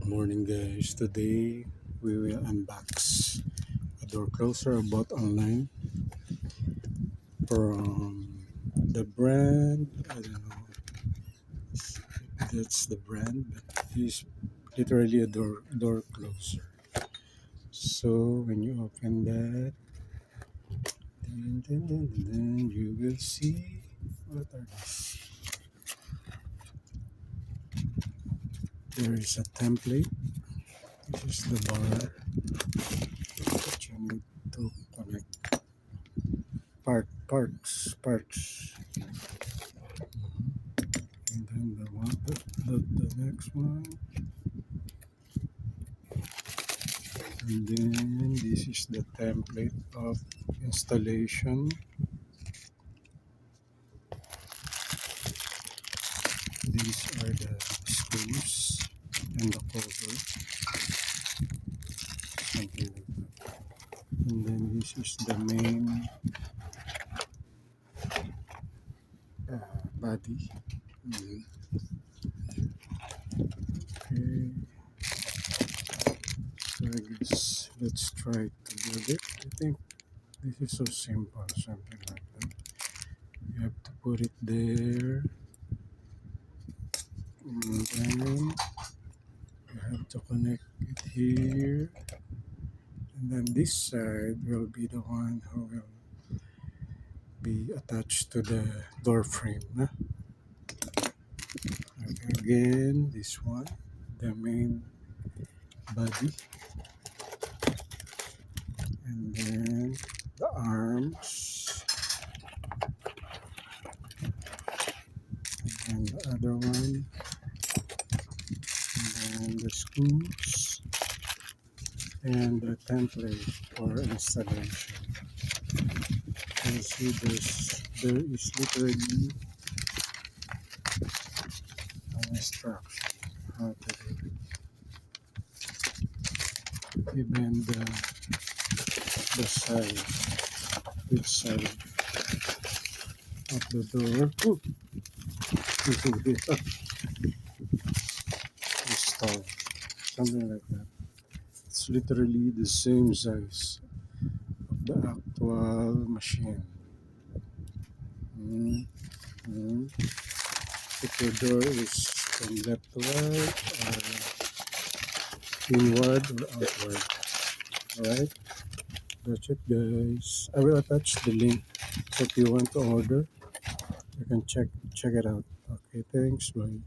Morning guys, today we will unbox a door closer I bought online from the brand. I don't know if that's the brand, but it's literally a door closer. So when you open that, then you will see what are these. There is a template. This is the bar that you need to connect parts. And then the next one, and then this is the template of installation. These are the screws and the cover, something like that. And then this is the main body. Mhm. Okay, so I guess let's try to build it. I think this is so simple, something like that. You have to put it there, and then you have to connect it here, and then this side will be the one who will be attached to the door frame. Okay, again, this one, the main body, and then the arms, and the other one, and then the screws, and the template for installation. You see there is literally an instruction how to do it. Even the side, which side of the door. Ooh, install, something like that. It's literally the same size of the actual machine. Mm, mm. If your door is from left to right, or inward or outward. Alright, that's it guys. I will attach the link, so if you want to order, you can check it out. Okay, thanks, bye.